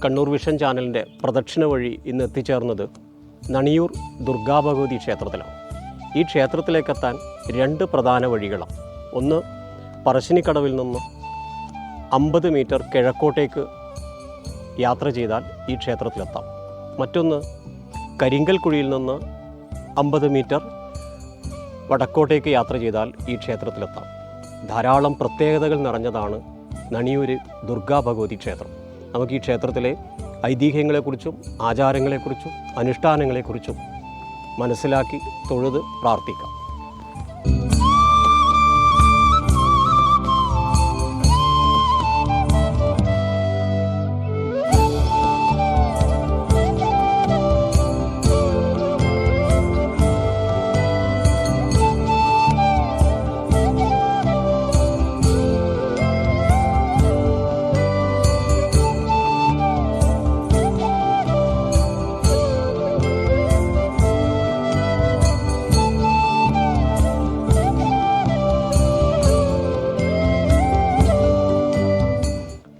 Kannur vision ചാനലിൻ്റെ പ്രദക്ഷിണ വഴി ഇന്ന് എത്തിച്ചേർന്നത് നണിയൂർ ദുർഗാഭഗവതി ക്ഷേത്രത്തിലാണ്. ഈ ക്ഷേത്രത്തിലേക്കെത്താൻ രണ്ട് പ്രധാന വഴികളാണ്. ഒന്ന്, പറശ്ശിനിക്കടവിൽ നിന്ന് 50 മീറ്റർ കിഴക്കോട്ടേക്ക് യാത്ര ചെയ്താൽ ഈ ക്ഷേത്രത്തിലെത്താം. മറ്റൊന്ന്, കരിങ്കൽക്കുഴിയിൽ നിന്ന് 50 മീറ്റർ വടക്കോട്ടേക്ക് യാത്ര ചെയ്താൽ ഈ ക്ഷേത്രത്തിലെത്താം. ധാരാളം പ്രത്യേകതകൾ നിറഞ്ഞതാണ് നണിയൂർ ദുർഗാഭഗവതി ക്ഷേത്രം. നമുക്ക് ഈ ക്ഷേത്രത്തിലെ ഐതിഹ്യങ്ങളെക്കുറിച്ചും ആചാരങ്ങളെക്കുറിച്ചും അനുഷ്ഠാനങ്ങളെക്കുറിച്ചും മനസ്സിലാക്കി തൊഴുത് പ്രാർത്ഥിക്കാം.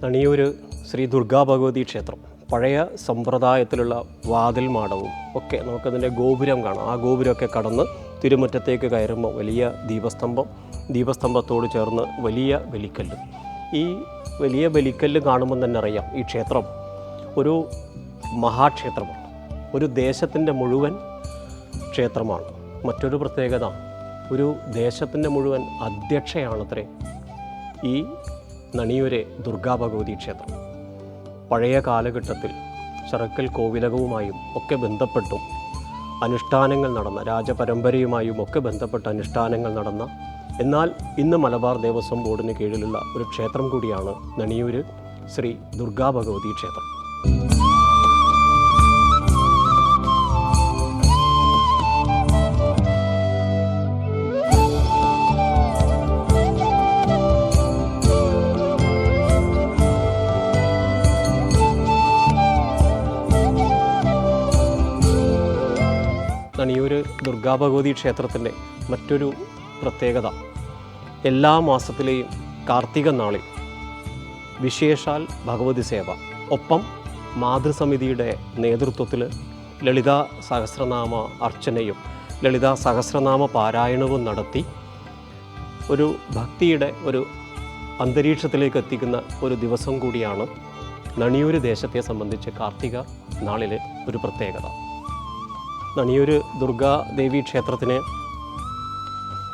നണിയൂർ ശ്രീ ദുർഗാഭഗവതി ക്ഷേത്രം പഴയ സമ്പ്രദായത്തിലുള്ള വാതിൽ മാടവും ഒക്കെ നമുക്കതിൻ്റെ ഗോപുരം കാണാം. ആ ഗോപുരമൊക്കെ കടന്ന് തിരുമുറ്റത്തേക്ക് കയറുമ്പോൾ വലിയ ദീപസ്തംഭത്തോട് ചേർന്ന് വലിയ ബലിക്കല്ല്. ഈ വലിയ ബലിക്കല്ല് കാണുമ്പോൾ തന്നെ അറിയാം ഈ ക്ഷേത്രം ഒരു മഹാക്ഷേത്രമാണ്, ഒരു ദേശത്തിൻ്റെ മുഴുവൻ ക്ഷേത്രമാണ്. മറ്റൊരു പ്രത്യേകത, ഒരു ദേശത്തിൻ്റെ മുഴുവൻ അധ്യക്ഷയാണത്രേ ഈ നണിയൂരെ ദുർഗാഭഗവതി ക്ഷേത്രം. പഴയ കാലഘട്ടത്തിൽ ചിറക്കൽ കോവിലകവുമായും ഒക്കെ ബന്ധപ്പെട്ടും അനുഷ്ഠാനങ്ങൾ നടന്ന, രാജപരമ്പരയുമായും ഒക്കെ ബന്ധപ്പെട്ട അനുഷ്ഠാനങ്ങൾ നടന്ന, എന്നാൽ ഇന്ന് മലബാർ ദേവസ്വം ബോർഡിന് കീഴിലുള്ള ഒരു ക്ഷേത്രം കൂടിയാണ് നണിയൂർ ശ്രീ ദുർഗാഭഗവതി ക്ഷേത്രം. നണിയൂർ ദുർഗാഭഗവതി ക്ഷേത്രത്തിൻ്റെ മറ്റൊരു പ്രത്യേകത, എല്ലാ മാസത്തിലെയും കാർത്തിക നാളിൽ വിശേഷാൽ ഭഗവതി സേവ, ഒപ്പം മാതൃസമിതിയുടെ നേതൃത്വത്തിൽ ലളിതാ സഹസ്രനാമ അർച്ചനയും ലളിതാ സഹസ്രനാമ പാരായണവും നടത്തി ഒരു ഭക്തിയുടെ ഒരു അന്തരീക്ഷത്തിലേക്ക് എത്തിക്കുന്ന ഒരു ദിവസം കൂടിയാണ് നണിയൂർ ദേശത്തെ സംബന്ധിച്ച് കാർത്തിക നാളിലെ ഒരു പ്രത്യേകത. നണിയൂർ ദുർഗാദേവി ക്ഷേത്രത്തിനെ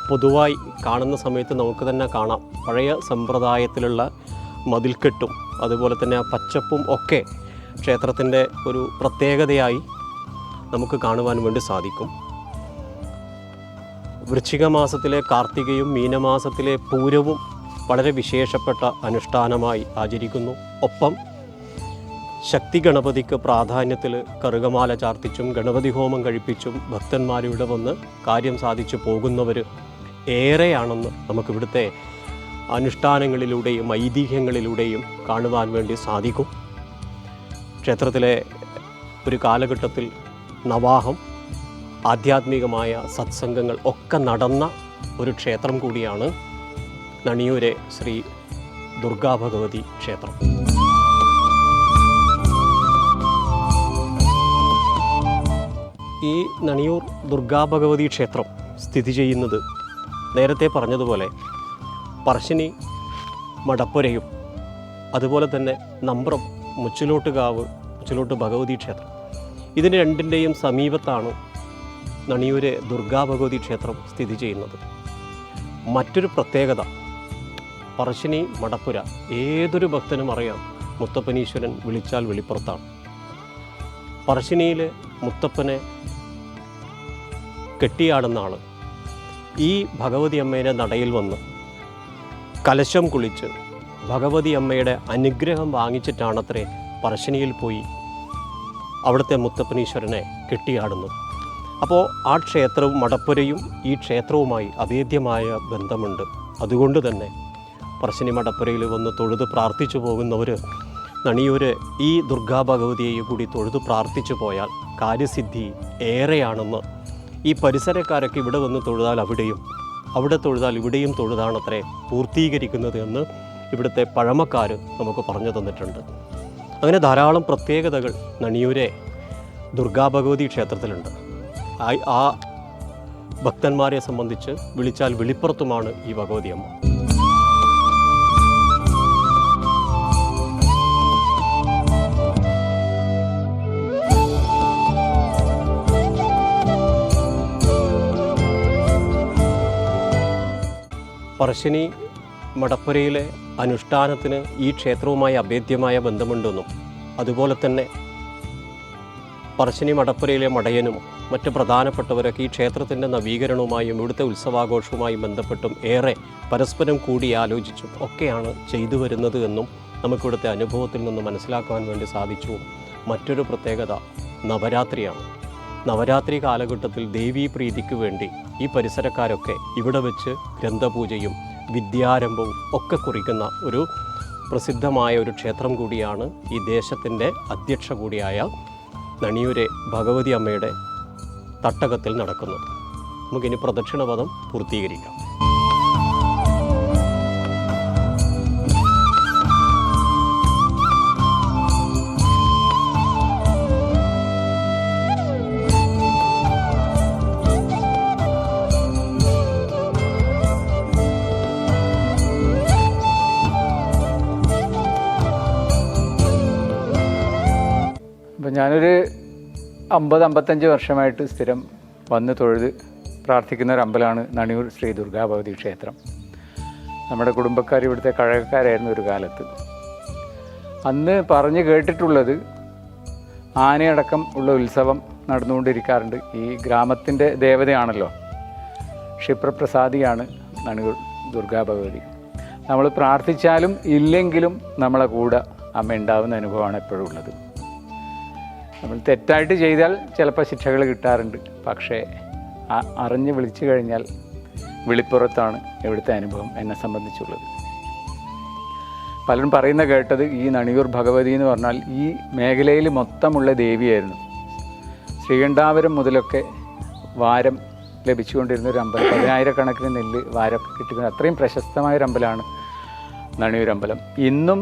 പൊതുവായി കാണുന്ന സമയത്ത് നമുക്ക് തന്നെ കാണാം, പഴയ സമ്പ്രദായത്തിലുള്ള മതിൽക്കെട്ടും അതുപോലെ തന്നെ ആ പച്ചപ്പും ഒക്കെ ക്ഷേത്രത്തിൻ്റെ ഒരു പ്രത്യേകതയായി നമുക്ക് കാണുവാൻ വേണ്ടി സാധിക്കും. വൃശ്ചിക മാസത്തിലെ കാർത്തികയും മീനമാസത്തിലെ പൂരവും വളരെ വിശേഷപ്പെട്ട അനുഷ്ഠാനമായി ആചരിക്കുന്നു. ഒപ്പം ശക്തി ഗണപതിക്ക് പ്രാധാന്യത്തിൽ കറുകമാല ചാർത്തിച്ചും ഗണപതി ഹോമം കഴിപ്പിച്ചും ഭക്തന്മാരിവിടെ വന്ന് കാര്യം സാധിച്ചു പോകുന്നവർ ഏറെയാണെന്ന് നമുക്കിവിടുത്തെ അനുഷ്ഠാനങ്ങളിലൂടെയും ഐതിഹ്യങ്ങളിലൂടെയും കാണുവാൻ വേണ്ടി സാധിക്കും. ക്ഷേത്രത്തിലെ ഒരു കാലഘട്ടത്തിൽ നവാഹം, ആധ്യാത്മികമായ സത്സംഗങ്ങൾ ഒക്കെ നടന്ന ഒരു ക്ഷേത്രം കൂടിയാണ് നണിയൂരെ ശ്രീ ദുർഗാഭഗവതി ക്ഷേത്രം. ഈ നണിയൂർ ദുർഗാഭഗവതി ക്ഷേത്രം സ്ഥിതി ചെയ്യുന്നത് നേരത്തെ പറഞ്ഞതുപോലെ പറശ്ശിനി മടപ്പുരയും അതുപോലെ തന്നെ നമ്പ്രം മുച്ചിലോട്ട് ഭഗവതി ക്ഷേത്രം, ഇതിന് രണ്ടിൻ്റെയും സമീപത്താണ് നണിയൂരെ ദുർഗാഭഗവതി ക്ഷേത്രം സ്ഥിതി ചെയ്യുന്നത്. മറ്റൊരു പ്രത്യേകത, പറശ്ശിനി മടപ്പുര ഏതൊരു ഭക്തനും അറിയാം, മുത്തപ്പനീശ്വരൻ വിളിച്ചാൽ വെളിപ്പുറത്താണ്. പറശ്ശിനിയിലെ മുത്തപ്പനെ കെട്ടിയാടുന്ന ആൾ ഈ ഭഗവതി അമ്മയുടെ നടയിൽ വന്ന് കലശം കുളിച്ച് ഭഗവതി അമ്മയുടെ അനുഗ്രഹം വാങ്ങിച്ചിട്ടാണത്രേ പറശ്ശിനിയിൽ പോയി അവിടുത്തെ മുത്തപ്പനീശ്വരനെ കെട്ടിയാടുന്നു. അപ്പോൾ ആ ക്ഷേത്രവും മടപ്പുരയും ഈ ക്ഷേത്രവുമായി അഭേദ്യമായ ബന്ധമുണ്ട്. അതുകൊണ്ട് തന്നെ പറശ്ശിനി മടപ്പുരയിൽ വന്ന് തൊഴുത് പ്രാർത്ഥിച്ചു പോകുന്നവർ നണിയൂർ ഈ ദുർഗാഭഗവതിയെ കൂടി തൊഴുത് പ്രാർത്ഥിച്ചു പോയാൽ കാര്യസിദ്ധി ഏറെയാണെന്ന് ഈ പരിസരക്കാരൊക്കെ ഇവിടെ വന്ന് തൊഴുതാൽ അവിടെയും, അവിടെ തൊഴുതാൽ ഇവിടെയും തൊഴുതാണത്രേ പൂർത്തീകരിക്കുന്നത് എന്ന് ഇവിടുത്തെ പഴമക്കാർ നമുക്ക് പറഞ്ഞു തന്നിട്ടുണ്ട്. അങ്ങനെ ധാരാളം പ്രത്യേകതകൾ നണിയൂരെ ദുർഗാഭഗവതി ക്ഷേത്രത്തിലുണ്ട്. ആ ഭക്തന്മാരെ സംബന്ധിച്ച് വിളിച്ചാൽ വിളിപ്പുറത്തുമാണ് ഈ ഭഗവതി അമ്മ. പറശ്ശിനി മടപ്പുരയിലെ അനുഷ്ഠാനത്തിന് ഈ ക്ഷേത്രവുമായി അഭേദ്യമായ ബന്ധമുണ്ടെന്നും അതുപോലെ തന്നെ പറശ്ശിനി മടപ്പുരയിലെ മടയനും മറ്റ് പ്രധാനപ്പെട്ടവരൊക്കെ ഈ ക്ഷേത്രത്തിൻ്റെ നവീകരണവുമായും ഇവിടുത്തെ ഉത്സവാഘോഷവുമായും ബന്ധപ്പെട്ടും ഏറെ പരസ്പരം കൂടി ആലോചിച്ചും ഒക്കെയാണ് ചെയ്തു വരുന്നത് എന്നും നമുക്കിവിടുത്തെ അനുഭവത്തിൽ നിന്ന് മനസ്സിലാക്കുവാൻ വേണ്ടി സാധിച്ചു. മറ്റൊരു പ്രത്യേകത നവരാത്രിയാണ്. നവരാത്രി കാലഘട്ടത്തിൽ ദേവീപ്രീതിക്ക് വേണ്ടി ഈ പരിസരക്കാരൊക്കെ ഇവിടെ വെച്ച് ഗ്രന്ഥപൂജയും വിദ്യാരംഭവും ഒക്കെ കുറിക്കുന്ന ഒരു പ്രസിദ്ധമായ ഒരു ക്ഷേത്രം കൂടിയാണ് ഈ ദേശത്തിൻ്റെ അധ്യക്ഷ കൂടിയായ നണിയൂരെ ഭഗവതി അമ്മയുടെ തട്ടകത്തിൽ നടക്കുന്നത്. നമുക്കിനി പ്രദക്ഷിണപഥം പൂർത്തീകരിക്കാം. ഞാനൊരു 50-55 വർഷമായിട്ട് സ്ഥിരം വന്ന് തൊഴുത് പ്രാർത്ഥിക്കുന്ന ഒരു അമ്പലമാണ് നണിയൂർ ശ്രീ ദുർഗാഭഗവതി ക്ഷേത്രം. നമ്മുടെ കുടുംബക്കാർ ഇവിടുത്തെ കഴകക്കാരായിരുന്നു ഒരു കാലത്ത്. അന്ന് പറഞ്ഞു കേട്ടിട്ടുള്ളത് ആനയടക്കം ഉള്ള ഉത്സവം നടന്നുകൊണ്ടിരിക്കാറുണ്ട്. ഈ ഗ്രാമത്തിൻ്റെ ദേവതയാണല്ലോ, ക്ഷിപ്രപ്രസാദിയാണ് നണിയൂർ ദുർഗാഭഗവതി. നമ്മൾ പ്രാർത്ഥിച്ചാലും ഇല്ലെങ്കിലും നമ്മളെ കൂടെ അമ്മ ഉണ്ടാവുന്ന അനുഭവമാണ് എപ്പോഴും ഉള്ളത്. നമ്മൾ തെറ്റായിട്ട് ചെയ്താൽ ചിലപ്പോൾ ശിക്ഷകൾ കിട്ടാറുണ്ട്. പക്ഷേ അറിഞ്ഞ് വിളിച്ചു കഴിഞ്ഞാൽ വിളിപ്പുറത്താണ് ഇവിടുത്തെ അനുഭവം എന്നെ സംബന്ധിച്ചുള്ളത്. പലരും പറയുന്ന കേട്ടത് ഈ നണിയൂർ ഭഗവതി എന്ന് പറഞ്ഞാൽ ഈ മേഖലയിൽ മൊത്തമുള്ള ദേവിയായിരുന്നു. ശ്രീകണ്ഠാപുരം മുതലൊക്കെ വാരം ലഭിച്ചുകൊണ്ടിരുന്ന ഒരു അമ്പലം, 10,000 നെല്ല് വാരമൊക്കെ കിട്ടിക്കുന്ന അത്രയും പ്രശസ്തമായൊരു അമ്പലമാണ് നണിയൂരമ്പലം. ഇന്നും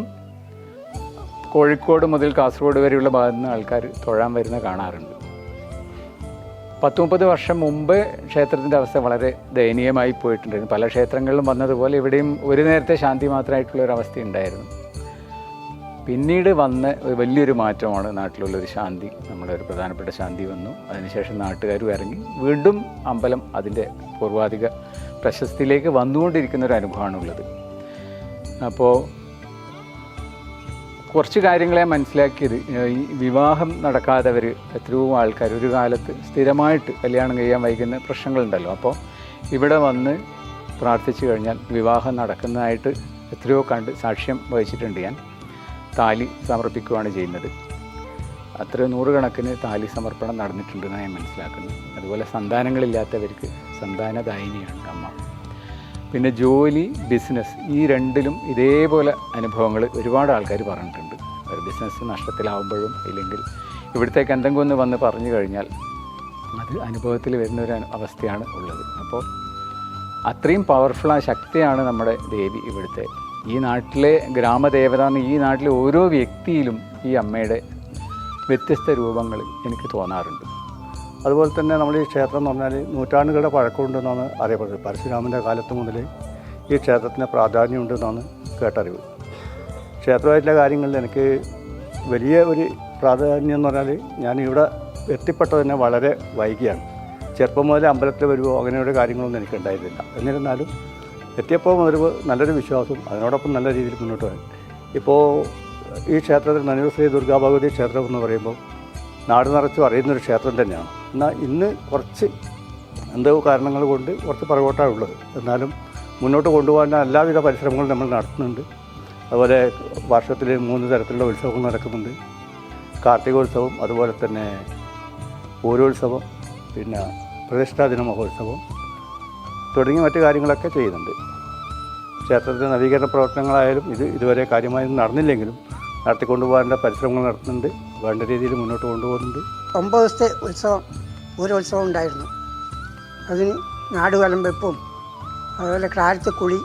കോഴിക്കോട് മുതൽ കാസർഗോഡ് വരെയുള്ള ഭാഗത്തു നിന്ന് ആൾക്കാർ തൊഴാൻ വരുന്ന കാണാറുണ്ട്. 10-30 വർഷം മുമ്പ് ക്ഷേത്രത്തിൻ്റെ അവസ്ഥ വളരെ ദയനീയമായി പോയിട്ടുണ്ടായിരുന്നു. പല ക്ഷേത്രങ്ങളിലും വന്നതുപോലെ ഇവിടെയും ഒരു നേരത്തെ ശാന്തി മാത്രമായിട്ടുള്ളൊരവസ്ഥ ഉണ്ടായിരുന്നു. പിന്നീട് വന്ന വലിയൊരു മാറ്റമാണ് നാട്ടിലുള്ളൊരു ശാന്തി. നമ്മുടെ ഒരു പ്രധാനപ്പെട്ട ശാന്തി വന്നു. അതിനുശേഷം നാട്ടുകാരും ഇറങ്ങി വീണ്ടും അമ്പലം അതിൻ്റെ പൂർവാധിക പ്രശസ്തിയിലേക്ക് വന്നുകൊണ്ടിരിക്കുന്നൊരു അനുഭവമാണുള്ളത്. അപ്പോൾ കുറച്ച് കാര്യങ്ങളെ മനസ്സിലാക്കിയത്, ഈ വിവാഹം നടക്കാത്തവർ എത്രയോ ആൾക്കാർ ഒരു കാലത്ത് സ്ഥിരമായിട്ട് കല്യാണം കഴിയാൻ വൈകുന്ന പ്രശ്നങ്ങളുണ്ടല്ലോ. അപ്പോൾ ഇവിടെ വന്ന് പ്രാർത്ഥിച്ചു കഴിഞ്ഞാൽ വിവാഹം നടക്കുന്നതായിട്ട് എത്രയോ കണ്ട് സാക്ഷ്യം വഹിച്ചിട്ടുണ്ട്. ഞാൻ താലി സമർപ്പിക്കുകയാണ് ചെയ്യുന്നത്. അത്ര 100 കണക്കിന് താലി സമർപ്പണം നടന്നിട്ടുണ്ടെന്നാണ് ഞാൻ മനസ്സിലാക്കുന്നത്. അതുപോലെ സന്താനങ്ങളില്ലാത്തവർക്ക് സന്താനദായിനിയാണ് അമ്മ. പിന്നെ ജോലി, ബിസിനസ്, ഈ രണ്ടിലും ഇതേപോലെ അനുഭവങ്ങൾ ഒരുപാട് ആൾക്കാർ പറഞ്ഞിട്ടുണ്ട്. ഒരു ബിസിനസ് നഷ്ടത്തിലാവുമ്പോഴും ഇല്ലെങ്കിൽ ഇവിടത്തേക്ക് എന്തെങ്കിലും ഒന്ന് വന്ന് പറഞ്ഞു കഴിഞ്ഞാൽ അത് അനുഭവത്തിൽ വരുന്നൊരു അവസ്ഥയാണ് ഉള്ളത്. അപ്പോൾ അത്രയും പവർഫുള്ളായ ശക്തിയാണ് നമ്മുടെ ദേവി ഇവിടുത്തെ. ഈ നാട്ടിലെ ഗ്രാമദേവത എന്ന് ഈ നാട്ടിലെ ഓരോ വ്യക്തിയിലും ഈ അമ്മയുടെ വ്യത്യസ്ത രൂപങ്ങൾ എനിക്ക് തോന്നാറുണ്ട്. അതുപോലെ തന്നെ നമ്മൾ ഈ ക്ഷേത്രം എന്ന് പറഞ്ഞാൽ നൂറ്റാണ്ടുകളുടെ പഴക്കമുണ്ടെന്നാണ് അറിയപ്പെടുന്നത്. പരശുരാമൻ്റെ കാലത്ത് മുതൽ ഈ ക്ഷേത്രത്തിന് പ്രാധാന്യമുണ്ടെന്നാണ് കേട്ടറിവ്. ക്ഷേത്രമായിട്ടുള്ള കാര്യങ്ങളിൽ എനിക്ക് വലിയ ഒരു പ്രാധാന്യം എന്ന് പറഞ്ഞാൽ ഞാൻ ഇവിടെ എത്തിപ്പെട്ടത് തന്നെ വളരെ വൈകിയാണ്. ചെറുപ്പം മുതൽ അമ്പലത്തിൽ വരുമോ അങ്ങനെയുള്ള കാര്യങ്ങളൊന്നും എനിക്കുണ്ടായിരുന്നില്ല. എന്നിരുന്നാലും എത്തിയപ്പോൾ ഒരു നല്ലൊരു വിശ്വാസവും അതിനോടൊപ്പം നല്ല രീതിയിൽ മുന്നോട്ട് പോയി. ഇപ്പോൾ ഈ ക്ഷേത്രത്തിൽ നണിയൂർ ശ്രീ ദുർഗാഭഗവതി ക്ഷേത്രം എന്ന് പറയുമ്പോൾ നാട് നിറച്ചും അറിയുന്നൊരു ക്ഷേത്രം തന്നെയാണ്. എന്നാൽ ഇന്ന് കുറച്ച് എന്തോ കാരണങ്ങൾ കൊണ്ട് കുറച്ച് പുറകോട്ടാണ് ഉള്ളത്. എന്നാലും മുന്നോട്ട് കൊണ്ടുപോകാൻ എല്ലാവിധ പരിശ്രമങ്ങളും നമ്മൾ നടത്തുന്നുണ്ട്. അതുപോലെ വർഷത്തിൽ 3 തരത്തിലുള്ള ഉത്സവങ്ങൾ നടക്കുന്നുണ്ട്. കാർത്തികോത്സവം, അതുപോലെ തന്നെ പൂരോത്സവം, പിന്നെ പ്രതിഷ്ഠാദിന മഹോത്സവം തുടങ്ങി മറ്റു കാര്യങ്ങളൊക്കെ ചെയ്യുന്നുണ്ട്. ക്ഷേത്രത്തിൻ്റെ നവീകരണ പ്രവർത്തനങ്ങളായാലും ഇതുവരെ കാര്യമായി നടന്നില്ലെങ്കിലും നടത്തിക്കൊണ്ടുപോകാനുള്ള പരിശ്രമങ്ങൾ നടത്തുന്നുണ്ട്. വേണ്ട രീതിയിൽ മുന്നോട്ട് കൊണ്ടുപോകുന്നുണ്ട്. 9 ദിവസത്തെ ഉത്സവം, പൂരോത്സവം ഉണ്ടായിരുന്നു. അതിന് നാടുകലം വെപ്പും അതുപോലെ കാലത്തെ കുടി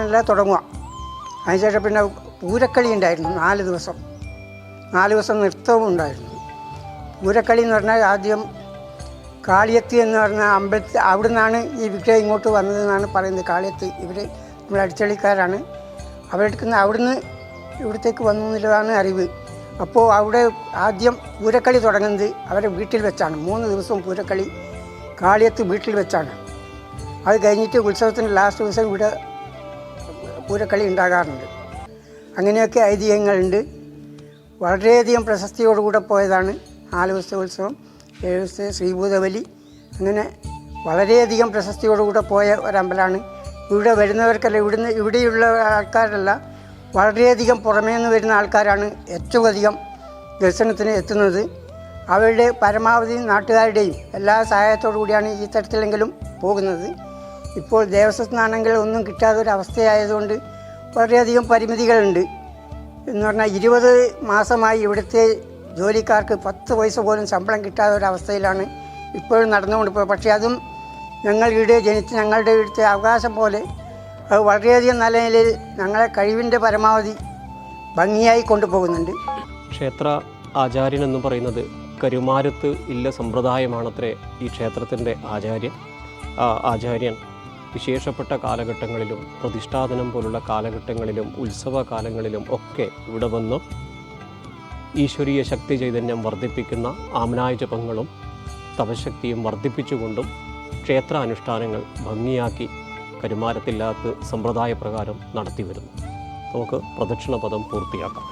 എല്ലാം തുടങ്ങുക. അതിനുശേഷം പിന്നെ പൂരക്കളി ഉണ്ടായിരുന്നു 4 ദിവസം. 4 ദിവസം നൃത്തവും ഉണ്ടായിരുന്നു. പൂരക്കളി എന്ന് പറഞ്ഞാൽ ആദ്യം കാളിയത്ത് എന്ന് പറഞ്ഞ അമ്പലത്തിൽ അവിടെ നിന്നാണ് ഈ വിഗ്രഹം ഇങ്ങോട്ട് വന്നതെന്നാണ് പറയുന്നത്. കാളിയത്ത് ഇവർ നമ്മുടെ അടിച്ചളിക്കാരാണ്. അവരെടുക്കുന്ന അവിടുന്ന് ഇവിടത്തേക്ക് വന്നു എന്നുള്ളതാണ് അറിവ്. അപ്പോൾ അവിടെ ആദ്യം പൂരക്കളി തുടങ്ങുന്നത് അവരെ വീട്ടിൽ വെച്ചാണ്. 3 ദിവസവും പൂരക്കളി കാളിയത്ത് വീട്ടിൽ വെച്ചാണ്. അത് കഴിഞ്ഞിട്ട് ഉത്സവത്തിൻ്റെ ലാസ്റ്റ് ദിവസം ഇവിടെ പൂരക്കളി ഉണ്ടാകാറുണ്ട്. അങ്ങനെയൊക്കെ ഐതിഹ്യങ്ങളുണ്ട്. വളരെയധികം പ്രശസ്തിയോടുകൂടെ പോയതാണ് 4 ദിവസത്തെ ഉത്സവം, 7 ദിവസത്തെ ശ്രീഭൂതബലി. അങ്ങനെ വളരെയധികം പ്രശസ്തിയോടുകൂടെ പോയ ഒരമ്പലമാണ്. ഇവിടെ വരുന്നവർക്കല്ല, ഇവിടെയുള്ള ആൾക്കാരല്ല, വളരെയധികം പുറമേ നിന്ന് വരുന്ന ആൾക്കാരാണ് ഏറ്റവും അധികം ദർശനത്തിന് എത്തുന്നത്. അവരുടെ പരമാവധി നാട്ടുകാരുടെയും എല്ലാ സഹായത്തോടു കൂടിയാണ് ഈ തരത്തിലെങ്കിലും പോകുന്നത്. ഇപ്പോൾ ദേവസ്വത്തിനാണെങ്കിൽ ഒന്നും കിട്ടാത്ത ഒരു അവസ്ഥയായതുകൊണ്ട് വളരെയധികം പരിമിതികളുണ്ട്. എന്ന് പറഞ്ഞാൽ 20 മാസമായി ഇവിടുത്തെ ജോലിക്കാർക്ക് 10 പൈസ പോലും ശമ്പളം കിട്ടാത്ത ഒരവസ്ഥയിലാണ് ഇപ്പോഴും നടന്നുകൊണ്ട് പോയത്. പക്ഷേ അതും ഞങ്ങൾ ഇവിടെ ജനിച്ച് ഞങ്ങളുടെ ഇവിടുത്തെ അവകാശം പോലെ അത് വളരെയധികം നല്ല നിലയിൽ ഞങ്ങളെ കഴിവിൻ്റെ പരമാവധി ഭംഗിയായി കൊണ്ടുപോകുന്നുണ്ട്. ക്ഷേത്ര ആചാര്യൻ എന്ന് പറയുന്നത് കരുമാരത്ത് ഇല്ല സമ്പ്രദായമാണത്രേ ഈ ക്ഷേത്രത്തിൻ്റെ ആചാര്യൻ. ആ ആചാര്യൻ വിശേഷപ്പെട്ട കാലഘട്ടങ്ങളിലും പ്രതിഷ്ഠാദനം പോലുള്ള കാലഘട്ടങ്ങളിലും ഉത്സവ കാലങ്ങളിലും ഒക്കെ ഇവിടെ വന്ന് ഈശ്വരീയ ശക്തി ചൈതന്യം വർദ്ധിപ്പിക്കുന്ന ആമനായ ജപങ്ങളും തപശക്തിയും വർദ്ധിപ്പിച്ചുകൊണ്ടും ക്ഷേത്രാനുഷ്ഠാനങ്ങൾ ഭംഗിയാക്കി കരുമാരത്തില്ലാത്ത സമ്പ്രദായപ്രകാരം നടത്തി വരുന്നു. നമുക്ക് പ്രദക്ഷിണപദം പൂർത്തിയാക്കാം.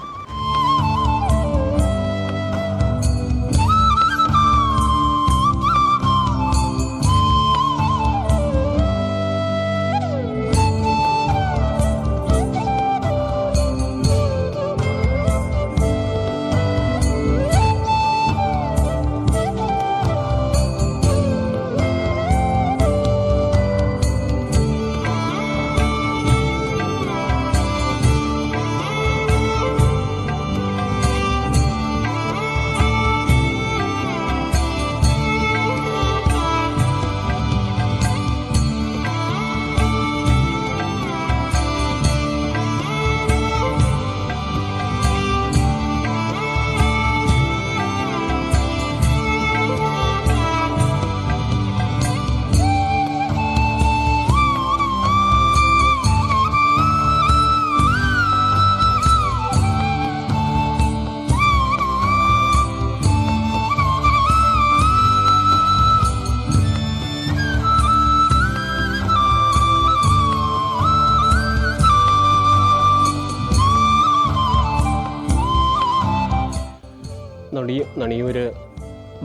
നണിയൂർ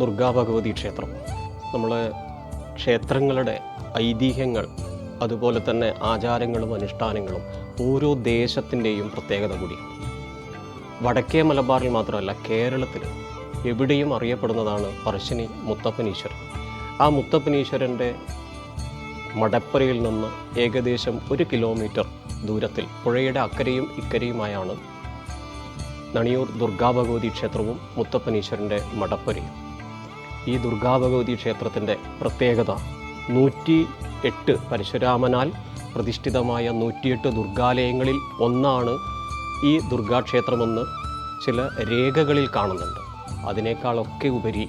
ദുർഗാഭഗവതി ക്ഷേത്രം നമ്മൾ ക്ഷേത്രങ്ങളുടെ ഐതിഹ്യങ്ങൾ അതുപോലെ തന്നെ ആചാരങ്ങളും അനുഷ്ഠാനങ്ങളും ഓരോ ദേശത്തിൻ്റെയും പ്രത്യേകത കൂടിയാണ്. വടക്കേ മലബാറിൽ മാത്രമല്ല, കേരളത്തിൽ എവിടെയും അറിയപ്പെടുന്നതാണ് പറശ്ശിനി മുത്തപ്പനീശ്വരൻ. ആ മുത്തപ്പനീശ്വരൻ്റെ മടപ്പുരയിൽ നിന്ന് ഏകദേശം 1 കിലോമീറ്റർ ദൂരത്തിൽ പുഴയുടെ അക്കരയും ഇക്കരയുമായാണ് നണിയൂർ ദുർഗാഭഗവതി ക്ഷേത്രവും മുത്തപ്പനീശ്വരൻ്റെ മടപ്പുരയും. ഈ ദുർഗാഭഗവതി ക്ഷേത്രത്തിൻ്റെ പ്രത്യേകത 108 പരശുരാമനാൽ പ്രതിഷ്ഠിതമായ 108 ദുർഗാലയങ്ങളിൽ ഒന്നാണ് ഈ ദുർഗാക്ഷേത്രമെന്ന് ചില രേഖകളിൽ കാണുന്നുണ്ട്. അതിനേക്കാളൊക്കെ ഉപരി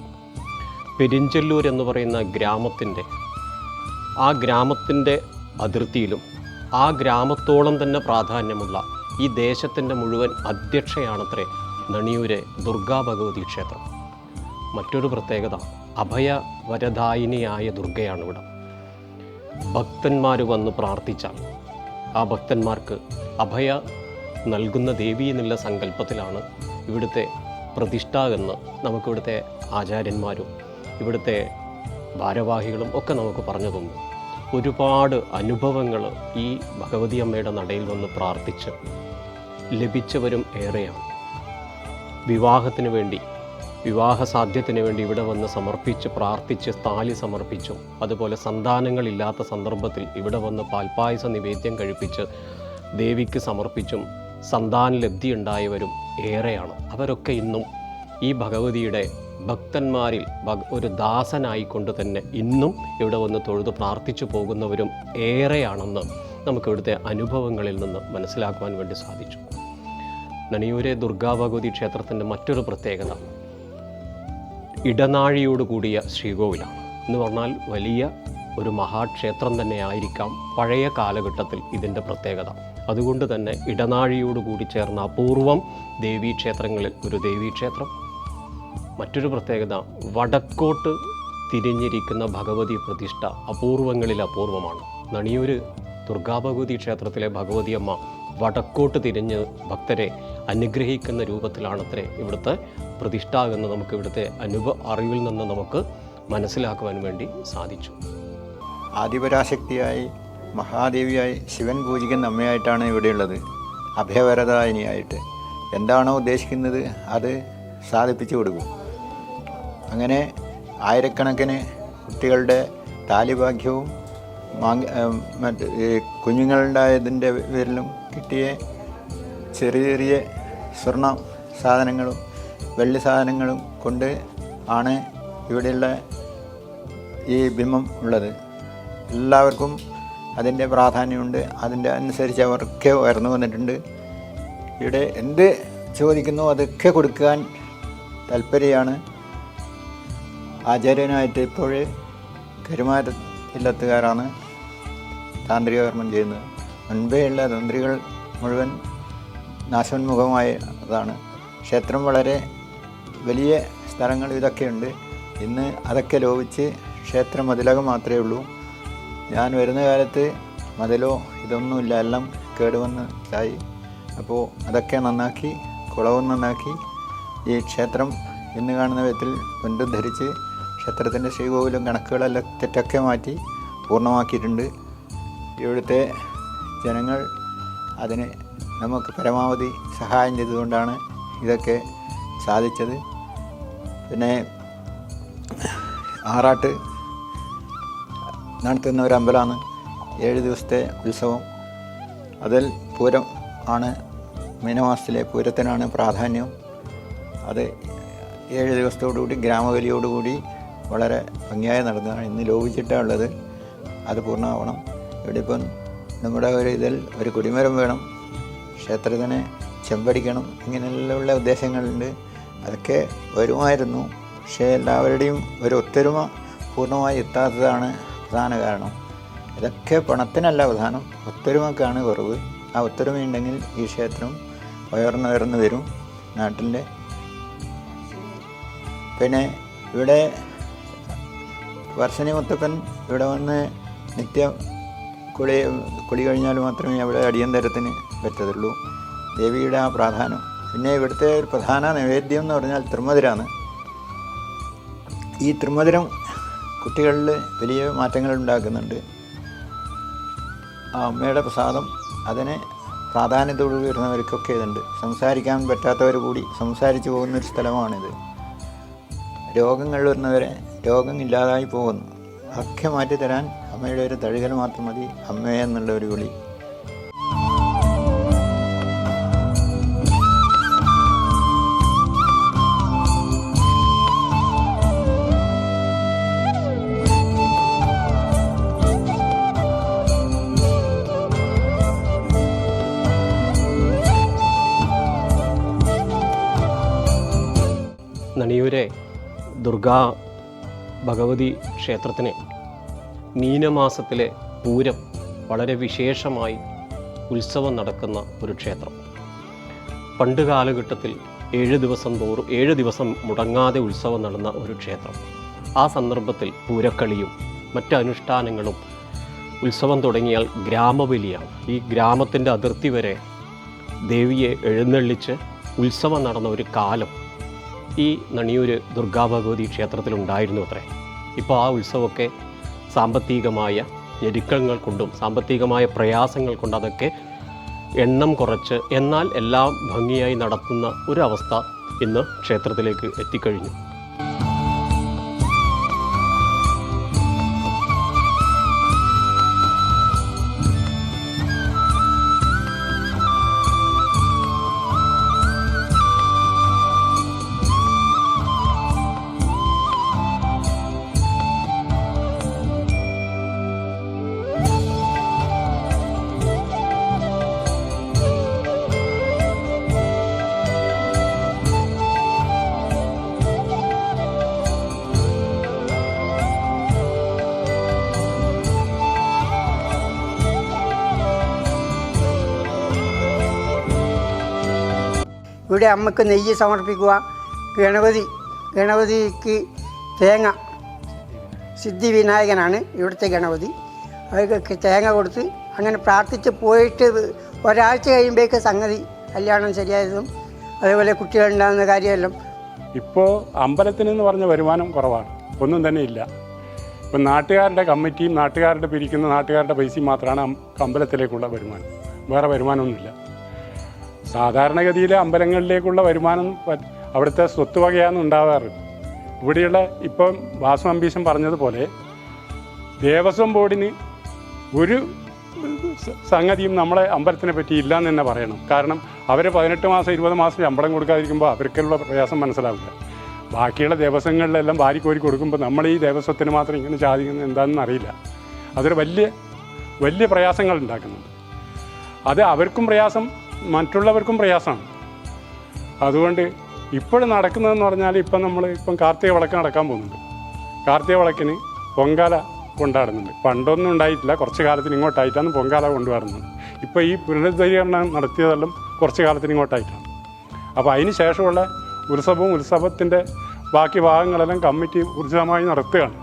പെരിഞ്ചല്ലൂർ എന്ന് പറയുന്ന ഗ്രാമത്തിൻ്റെ അതിർത്തിയിലും ആ ഗ്രാമത്തോളം തന്നെ പ്രാധാന്യമുള്ള ഈ ദേശത്തിൻ്റെ മുഴുവൻ അധ്യക്ഷയാണത്രേ നണിയൂരെ ദുർഗാഭഗവതി ക്ഷേത്രം. മറ്റൊരു പ്രത്യേകത, അഭയവരദായിനിയായ ദുർഗയാണ് ഇവിടെ. ഭക്തന്മാർ വന്ന് പ്രാർത്ഥിച്ചാൽ ആ ഭക്തന്മാർക്ക് അഭയ നൽകുന്ന ദേവി എന്നുള്ള സങ്കല്പത്തിലാണ് ഇവിടുത്തെ പ്രതിഷ്ഠ എന്ന് നമുക്കിവിടുത്തെ ആചാര്യന്മാരും ഇവിടുത്തെ ഭാരവാഹികളും ഒക്കെ നമുക്ക് പറഞ്ഞു തന്നു. ഒരുപാട് അനുഭവങ്ങൾ ഈ ഭഗവതി അമ്മയുടെ നടയിൽ വന്ന് പ്രാർത്ഥിച്ച് ലഭിച്ചവരും ഏറെയാണ്. വിവാഹത്തിന് വേണ്ടി, വിവാഹ സാധ്യത്തിന് വേണ്ടി ഇവിടെ വന്ന് സമർപ്പിച്ച് പ്രാർത്ഥിച്ച് താലി സമർപ്പിച്ചും അതുപോലെ സന്താനങ്ങളില്ലാത്ത സന്ദർഭത്തിൽ ഇവിടെ വന്ന് പാൽപ്പായസ നിവേദ്യം കഴിപ്പിച്ച് ദേവിക്ക് സമർപ്പിച്ചും സന്താനലബ്ധി ഉണ്ടായവരും ഏറെയാണ്. അവരൊക്കെ ഇന്നും ഈ ഭഗവതിയുടെ ഭക്തന്മാരിൽ ഒരു ദാസനായിക്കൊണ്ട് തന്നെ ഇന്നും ഇവിടെ വന്ന് തൊഴുത് പ്രാർത്ഥിച്ചു പോകുന്നവരും ഏറെയാണെന്ന് നമുക്കിവിടുത്തെ അനുഭവങ്ങളിൽ നിന്ന് മനസ്സിലാക്കുവാൻ വേണ്ടി സാധിച്ചു. നണിയൂരെ ദുർഗാഭഗവതി ക്ഷേത്രത്തിൻ്റെ മറ്റൊരു പ്രത്യേകത ഇടനാഴിയോട് കൂടിയ ശ്രീകോവിലാണ്. എന്ന് പറഞ്ഞാൽ വലിയ ഒരു മഹാക്ഷേത്രം തന്നെ ആയിരിക്കാം പഴയ കാലഘട്ടത്തിൽ ഇതിൻ്റെ പ്രത്യേകത. അതുകൊണ്ട് തന്നെ ഇടനാഴിയോട് കൂടി ചേർന്ന അപൂർവം ദേവീക്ഷേത്രങ്ങളിൽ ഒരു ദേവീക്ഷേത്രം. മറ്റൊരു പ്രത്യേകത വടക്കോട്ട് തിരിഞ്ഞിരിക്കുന്ന ഭഗവതി പ്രതിഷ്ഠ അപൂർവങ്ങളിൽ അപൂർവമാണ്. നണിയൂർ ദുർഗാഭഗവതി ക്ഷേത്രത്തിലെ ഭഗവതി അമ്മ വടക്കോട്ട് തിരിഞ്ഞ് ഭക്തരെ അനുഗ്രഹിക്കുന്ന രൂപത്തിലാണത്രേ ഇവിടുത്തെ പ്രതിഷ്ഠ എന്ന് നമുക്ക് ഇവിടുത്തെ അറിവിൽ നിന്ന് നമുക്ക് മനസ്സിലാക്കുവാൻ വേണ്ടി സാധിച്ചു. ആദിപരാശക്തിയായി മഹാദേവിയായി ശിവൻ പൂജിക്കുന്ന അമ്മയായിട്ടാണ് ഇവിടെയുള്ളത്. അഭയവരദായിനിയായിട്ട് എന്താണോ ഉദ്ദേശിക്കുന്നത് അത് സാധിപ്പിച്ചു കൊടുക്കും. അങ്ങനെ ആയിരക്കണക്കിന് കുട്ടികളുടെ താലിഭാഗ്യവും മറ്റ് കുഞ്ഞുങ്ങളുണ്ടായതിൻ്റെ പേരിലും കിട്ടിയ ചെറിയ ചെറിയ സ്വർണ്ണ സാധനങ്ങളും വെള്ളി സാധനങ്ങളും കൊണ്ട് ആണ് ഇവിടെയുള്ള ഈ ബിംബം ഉള്ളത്. എല്ലാവർക്കും അതിൻ്റെ പ്രാധാന്യമുണ്ട്. അതിൻ്റെ അനുസരിച്ച് അവർക്ക് ഉയർന്നു വന്നിട്ടുണ്ട്. ഇവിടെ എന്ത് ചോദിക്കുന്നു അതൊക്കെ കൊടുക്കാൻ താല്പര്യമാണ്. ആചാര്യനായിട്ട് ഇപ്പോഴേ കരുമാരത്തില്ലത്തുകാരാണ് താന്ത്രിക കർമ്മം ചെയ്യുന്നത്. മുൻപേ ഉള്ള തന്ത്രികൾ മുഴുവൻ നാശോന്മുഖമായതാണ്. ക്ഷേത്രം വളരെ വലിയ സ്ഥലങ്ങൾ ഇതൊക്കെയുണ്ട്. ഇന്ന് അതൊക്കെ ലോപിച്ച് ക്ഷേത്രം മതിലകം മാത്രമേ ഉള്ളൂ. ഞാൻ വരുന്ന കാലത്ത് മതിലോ ഇതൊന്നുമില്ല, എല്ലാം കേടുവന്ന് ഇതായി. അപ്പോൾ അതൊക്കെ നന്നാക്കി കുളവും നന്നാക്കി ഈ ക്ഷേത്രം ഇന്ന് കാണുന്ന വിധത്തിൽ പുനരുദ്ധരിച്ച് ക്ഷേത്രത്തിൻ്റെ ശ്രീകോവിലും കണക്കുകളെല്ലാം തെറ്റൊക്കെ മാറ്റി പൂർണ്ണമാക്കിയിട്ടുണ്ട്. ഇവിടുത്തെ ജനങ്ങൾ അതിന് നമുക്ക് പരമാവധി സഹായം ചെയ്തുകൊണ്ടാണ് ഇതൊക്കെ സാധിച്ചത്. പിന്നെ ആറാട്ട് നടത്തുന്ന ഒരു അമ്പലമാണ്. 7 ദിവസത്തെ ഉത്സവം. അതിൽ പൂരം ആണ്, മീനമാസത്തിലെ പൂരത്തിനാണ് പ്രാധാന്യം. അത് 7 ദിവസത്തോടുകൂടി ഗ്രാമബലിയോടുകൂടി വളരെ ഭംഗിയായി നടന്നതാണ്. ഇന്ന് ലോപിച്ചിട്ടാണ് ഉള്ളത്. അത് പൂർണ്ണമാവണം. ഇവിടെ ഇപ്പം നമ്മുടെ ഇതിൽ ഒരു കൊടിമരം വേണം, ക്ഷേത്രത്തിന് ചെമ്പടിക്കണം, ഇങ്ങനെയുള്ള ഉദ്ദേശങ്ങളുണ്ട്. അതൊക്കെ വരുമായിരുന്നു. പക്ഷേ എല്ലാവരുടെയും ഒരു ഒത്തൊരുമ പൂർണ്ണമായി എത്താത്തതാണ് പ്രധാന കാരണം. ഇതൊക്കെ പണത്തിനല്ല പ്രധാനം, ഒത്തൊരുമക്കാണ് കുറവ്. ആ ഒത്തൊരുമയുണ്ടെങ്കിൽ ഈ ക്ഷേത്രം ഉയർന്നു വരും നാട്ടിൻ്റെ. പിന്നെ ഇവിടെ വർഷനി മുത്തപ്പൻ ഇവിടെ വന്ന് നിത്യം കുളി കഴിഞ്ഞാൽ മാത്രമേ അവിടെ അടിയന്തരത്തിന് പറ്റത്തുള്ളൂ. ദേവിയുടെ ആ പ്രാധാന്യം. പിന്നെ ഇവിടുത്തെ ഒരു പ്രധാന നൈവേദ്യം എന്ന് പറഞ്ഞാൽ തൃമധുരമാണ്. ഈ തൃമധുരം കുട്ടികളിൽ വലിയ മാറ്റങ്ങൾ ഉണ്ടാക്കുന്നുണ്ട്. ആ അമ്മയുടെ പ്രസാദം അതിന് പ്രാധാന്യത്തോട് വരുന്നവർക്കൊക്കെ ഇതുണ്ട്. സംസാരിക്കാൻ പറ്റാത്തവർ കൂടി സംസാരിച്ചു പോകുന്നൊരു സ്ഥലമാണിത്. രോഗങ്ങൾ വരുന്നവരെ രോഗം ഇല്ലാതായി പോകുന്നു. അതൊക്കെ മാറ്റിത്തരാൻ അമ്മയുടെ ഒരു തഴുകൽ മാത്രം മതി. അമ്മയെ എന്നുള്ള ഒരു വിളി. നണിയൂരെ ദുർഗാ ഭഗവതി ക്ഷേത്രത്തിന് മീനമാസത്തിലെ പൂരം വളരെ വിശേഷമായി ഉത്സവം നടക്കുന്ന ഒരു ക്ഷേത്രം. പണ്ട് കാലഘട്ടത്തിൽ 7 ദിവസം മുടങ്ങാതെ ഉത്സവം നടന്ന ഒരു ക്ഷേത്രം. ആ സന്ദർഭത്തിൽ പൂരക്കളിയും മറ്റ് അനുഷ്ഠാനങ്ങളും, ഉത്സവം തുടങ്ങിയാൽ ഗ്രാമബലിയാണ്. ഈ ഗ്രാമത്തിൻ്റെ അതിർത്തി വരെ ദേവിയെ എഴുന്നള്ളിച്ച് ഉത്സവം നടന്ന ഒരു കാലം ഈ നണിയൂർ ദുർഗാഭഗവതി ക്ഷേത്രത്തിലുണ്ടായിരുന്നു അത്രേ. ഇപ്പോൾ ആ ഉത്സവമൊക്കെ സാമ്പത്തികമായ ഞെരുക്കങ്ങൾ കൊണ്ടും സാമ്പത്തികമായ പ്രയാസങ്ങൾ കൊണ്ട് അതൊക്കെ എണ്ണം കുറച്ച് എന്നാൽ എല്ലാം ഭംഗിയായി നടത്തുന്ന ഒരവസ്ഥ ഇന്ന് ക്ഷേത്രത്തിലേക്ക് എത്തിക്കഴിഞ്ഞു. ഇവിടെ അമ്മക്ക് നെയ്യ് സമർപ്പിക്കുക, ഗണപതിക്ക് തേങ്ങ, സിദ്ധി വിനായകനാണ് ഇവിടുത്തെ ഗണപതി, അതൊക്കെ തേങ്ങ കൊടുത്ത് അങ്ങനെ പ്രാർത്ഥിച്ച് പോയിട്ട് ഒരാഴ്ച കഴിയുമ്പോഴേക്ക് സംഗതി കല്യാണം ശരിയായതും അതേപോലെ കുട്ടികളുണ്ടാകുന്ന കാര്യമെല്ലാം. ഇപ്പോൾ അമ്പലത്തിനെന്ന് പറഞ്ഞ വരുമാനം കുറവാണ്, ഒന്നും തന്നെ ഇല്ല. ഇപ്പം നാട്ടുകാരുടെ കമ്മിറ്റിയും നാട്ടുകാരുടെ പിരിക്കുന്ന നാട്ടുകാരുടെ പൈസയും മാത്രമാണ് അമ്പലത്തിലേക്കുള്ള വരുമാനം, വേറെ വരുമാനമൊന്നുമില്ല. സാധാരണഗതിയിൽ അമ്പലങ്ങളിലേക്കുള്ള വരുമാനം അവിടുത്തെ സ്വത്ത് വകയാണ് ഉണ്ടാകാറ്. ഇവിടെയുള്ള ഇപ്പം വാസു അമ്പീശൻ പറഞ്ഞതുപോലെ ദേവസ്വം ബോർഡിന് ഒരു സംഗതിയും നമ്മളെ അമ്പലത്തിനെ പറ്റി ഇല്ലയെന്ന് തന്നെ പറയണം. കാരണം അവർ 18 മാസം 20 മാസം ശമ്പളം കൊടുക്കാതിരിക്കുമ്പോൾ അവർക്കുള്ള പ്രയാസം മനസ്സിലാവില്ല. ബാക്കിയുള്ള ദേവസ്വങ്ങളിലെല്ലാം വാരിക്കോരി കൊടുക്കുമ്പോൾ നമ്മൾ ഈ ദേവസ്വത്തിന് മാത്രം ഇങ്ങനെ സാധിക്കുന്നത് എന്താണെന്ന് അറിയില്ല. അതൊരു വലിയ പ്രയാസങ്ങൾ ഉണ്ടാക്കുന്നുണ്ട്. അത് അവർക്കും പ്രയാസം, മറ്റുള്ളവർക്കും പ്രയാസമാണ്. അതുകൊണ്ട് ഇപ്പോഴും നടക്കുന്നതെന്ന് പറഞ്ഞാൽ ഇപ്പം കാർത്തിക വിളക്ക് നടക്കാൻ പോകുന്നുണ്ട്. കാർത്തിക വിളക്കിന് പൊങ്കാല കൊണ്ടാടുന്നുണ്ട്. പണ്ടൊന്നും ഉണ്ടായിട്ടില്ല, കുറച്ച് കാലത്തിന് ഇങ്ങോട്ടായിട്ടാണ് പൊങ്കാല കൊണ്ടുവരുന്നത്. ഇപ്പോൾ ഈ പുനരുദ്ധരീകരണം നടത്തിയതെല്ലാം കുറച്ച് കാലത്തിന് ഇങ്ങോട്ടായിട്ടാണ്. അപ്പോൾ അതിന് ശേഷമുള്ള ഉത്സവത്തിൻ്റെ ബാക്കി ഭാഗങ്ങളെല്ലാം കമ്മിറ്റി ഊർജിതമായി നടത്തുകയാണ്.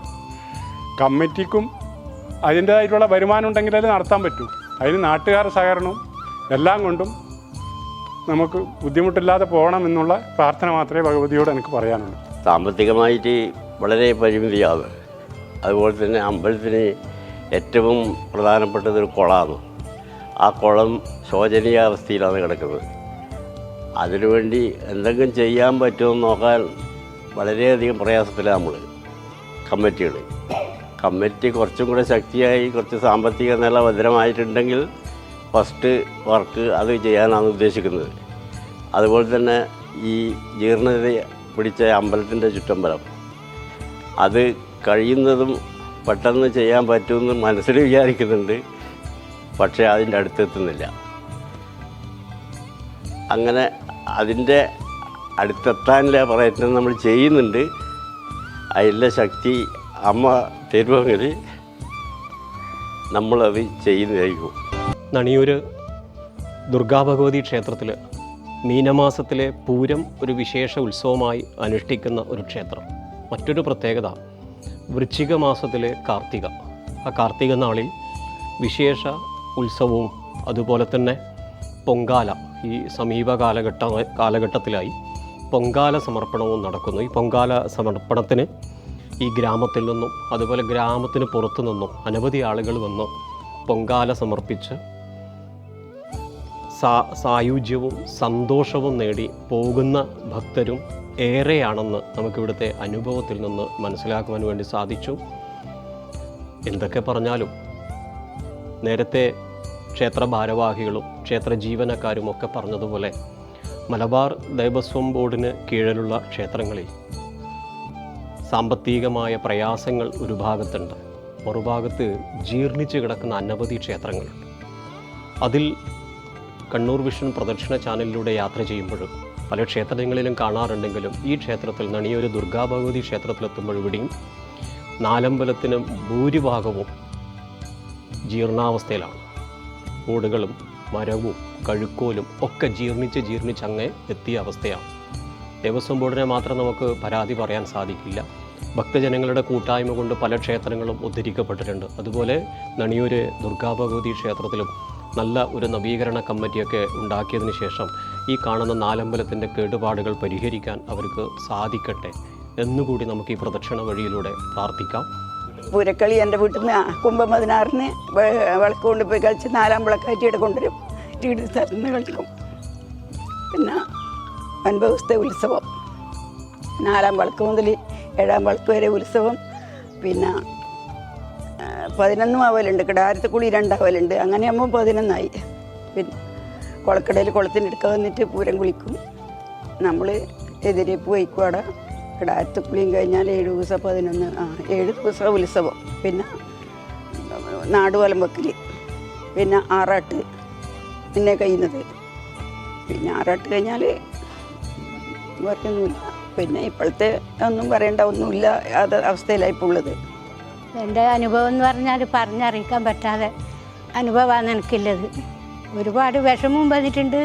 കമ്മിറ്റിക്കും അതിൻ്റേതായിട്ടുള്ള വരുമാനം ഉണ്ടെങ്കിലേ നടത്താൻ പറ്റൂ. അതിന് നാട്ടുകാരുടെ സഹകരണവും എല്ലാം കൊണ്ടും നമുക്ക് ബുദ്ധിമുട്ടില്ലാതെ പോകണമെന്നുള്ള പ്രാർത്ഥന മാത്രമേ ഭഗവതിയോട് എനിക്ക് പറയാനുള്ളൂ. സാമ്പത്തികമായിട്ട് വളരെ പരിമിതിയാകും. അതുപോലെ തന്നെ അമ്പലത്തിന് ഏറ്റവും പ്രധാനപ്പെട്ടത് ഒരു കുളമാണ്. ആ കുളം ശോചനീയാവസ്ഥയിലാണ് കിടക്കുന്നത്. അതിനുവേണ്ടി എന്തെങ്കിലും ചെയ്യാൻ പറ്റുമെന്ന് നോക്കാൻ വളരെയധികം പ്രയാസത്തിലാണ് നമ്മൾ കമ്മിറ്റി കുറച്ചും കൂടെ ശക്തിയായി കുറച്ച് സാമ്പത്തിക നില ഭദ്രമായിട്ടുണ്ടെങ്കിൽ ഫസ്റ്റ് വർക്ക് അത് ചെയ്യാനാണ് ഉദ്ദേശിക്കുന്നത്. അതുപോലെ തന്നെ ഈ ജീർണത പിടിച്ച അമ്പലത്തിൻ്റെ ചുറ്റമ്പലം അത് കഴിയുന്നതും പെട്ടെന്ന് ചെയ്യാൻ പറ്റുമെന്ന് മനസ്സിൽ വിചാരിക്കുന്നുണ്ട്. പക്ഷേ അതിൻ്റെ അടുത്തെത്തുന്നില്ല. അങ്ങനെ അതിൻ്റെ അടുത്തെത്താനുള്ള പ്രയത്നം നമ്മൾ ചെയ്യുന്നുണ്ട്. അതിൻ്റെ ശക്തി അമ്മ തരുമെങ്കിൽ നമ്മളത് ചെയ്യുന്നതായിരിക്കും. നണിയൂർ ദുർഗാഭഗവതി ക്ഷേത്രത്തിൽ മീനമാസത്തിലെ പൂരം ഒരു വിശേഷ ഉത്സവമായി അനുഷ്ഠിക്കുന്ന ഒരു ക്ഷേത്രം. മറ്റൊരു പ്രത്യേകത വൃശ്ചിക മാസത്തിലെ കാർത്തിക, ആ കാർത്തിക നാളിൽ വിശേഷ ഉത്സവവും അതുപോലെ തന്നെ പൊങ്കാല, ഈ സമീപ കാലഘട്ടത്തിലായി പൊങ്കാല സമർപ്പണവും നടക്കുന്നു. ഈ പൊങ്കാല സമർപ്പണത്തിന് ഈ ഗ്രാമത്തിൽ നിന്നും അതുപോലെ ഗ്രാമത്തിന് പുറത്തു നിന്നും അനവധി ആളുകൾ വന്ന് പൊങ്കാല സമർപ്പിച്ച് സായുജ്യവും സന്തോഷവും നേടി പോകുന്ന ഭക്തരും ഏറെയാണെന്ന് നമുക്കിവിടുത്തെ അനുഭവത്തിൽ നിന്ന് മനസ്സിലാക്കുവാൻ വേണ്ടി സാധിച്ചു. എന്തൊക്കെ പറഞ്ഞാലും നേരത്തെ ക്ഷേത്ര ഭാരവാഹികളും ക്ഷേത്ര ജീവനക്കാരും ഒക്കെ പറഞ്ഞതുപോലെ മലബാർ ദേവസ്വം ബോർഡിന് കീഴിലുള്ള ക്ഷേത്രങ്ങളിൽ സാമ്പത്തികമായ പ്രയാസങ്ങൾ ഒരു ഭാഗത്തുണ്ട്, മറുഭാഗത്ത് ജീർണിച്ച് കിടക്കുന്ന അനവധി ക്ഷേത്രങ്ങളുണ്ട്. അതിൽ കണ്ണൂർ വിഷൻ പ്രദക്ഷിണ ചാനലിലൂടെ യാത്ര ചെയ്യുമ്പോഴും പല ക്ഷേത്രങ്ങളിലും കാണാറുണ്ടെങ്കിലും ഈ ക്ഷേത്രത്തിൽ നണിയൂർ ദുർഗാഭഗവതി ക്ഷേത്രത്തിലെത്തുമ്പോഴിവിടെയും നാലമ്പലത്തിന് ഭൂരിഭാഗവും ജീർണാവസ്ഥയിലാണ്. ഓടുകളും മരവും കഴുക്കോലും ഒക്കെ ജീർണിച്ച് അങ്ങേ എത്തിയ അവസ്ഥയാണ്. ദേവസ്വം ബോർഡിനെ മാത്രം നമുക്ക് പരാതി പറയാൻ സാധിക്കില്ല. ഭക്തജനങ്ങളുടെ കൂട്ടായ്മ കൊണ്ട് പല ക്ഷേത്രങ്ങളും ഉദ്ധരിക്കപ്പെട്ടിട്ടുണ്ട്. അതുപോലെ നണിയൂർ ദുർഗാഭഗവതി ക്ഷേത്രത്തിലും നല്ല ഒരു നവീകരണ കമ്മിറ്റിയൊക്കെ ഉണ്ടാക്കിയതിന് ശേഷം ഈ കാണുന്ന നാലമ്പലത്തിൻ്റെ കേടുപാടുകൾ പരിഹരിക്കാൻ അവർക്ക് സാധിക്കട്ടെ എന്നുകൂടി നമുക്ക് ഈ പ്രദക്ഷിണ വഴിയിലൂടെ പ്രാർത്ഥിക്കാം. പൂരക്കളി എൻ്റെ വീട്ടിൽ നിന്ന് കുംഭം 16-ന് വിളക്ക് കൊണ്ടുപോയി കളിച്ച് 4-ാം വിളക്കായിട്ട് ഇവിടെ കൊണ്ടുവരും. വീട് സ്ഥലത്ത് കളിക്കും. പിന്നെ 9 ദിവസത്തെ ഉത്സവം, 4-ാം വിളക്ക് മുതൽ 7-ാം വിളക്ക് വരെ ഉത്സവം. പിന്നെ 11 ആവലുണ്ട്, കിടാരത്തുക്കുളി 2 ആവലുണ്ട്. അങ്ങനെയാകുമ്പോൾ 11 പിന്നെ കുളക്കടയിൽ കുളത്തിനെടുക്കാൻ വന്നിട്ട് പൂരം കുളിക്കും. നമ്മൾ എതിരേപ്പ് വയ്ക്കുവാട. കിടാരത്തുക്കുളിയും കഴിഞ്ഞാൽ 7 ദിവസം 7 ദിവസം ഉത്സവം. പിന്നെ നാടുവലം വെക്കൽ, പിന്നെ ആറാട്ട് പിന്നെ കഴിയുന്നത്. പിന്നെ ആറാട്ട് കഴിഞ്ഞാൽ വർക്കൊന്നുമില്ല. പിന്നെ ഇപ്പോഴത്തെ ഒന്നും പറയേണ്ട ഒന്നുമില്ല, അത് അവസ്ഥയിലായിപ്പോൾ ഉള്ളത്. എൻ്റെ അനുഭവം എന്ന് പറഞ്ഞാൽ പറഞ്ഞറിയിക്കാൻ പറ്റാതെ അനുഭവമാണ് എനിക്കുള്ളത്. ഒരുപാട് വിഷമവും വന്നിട്ടുണ്ട്,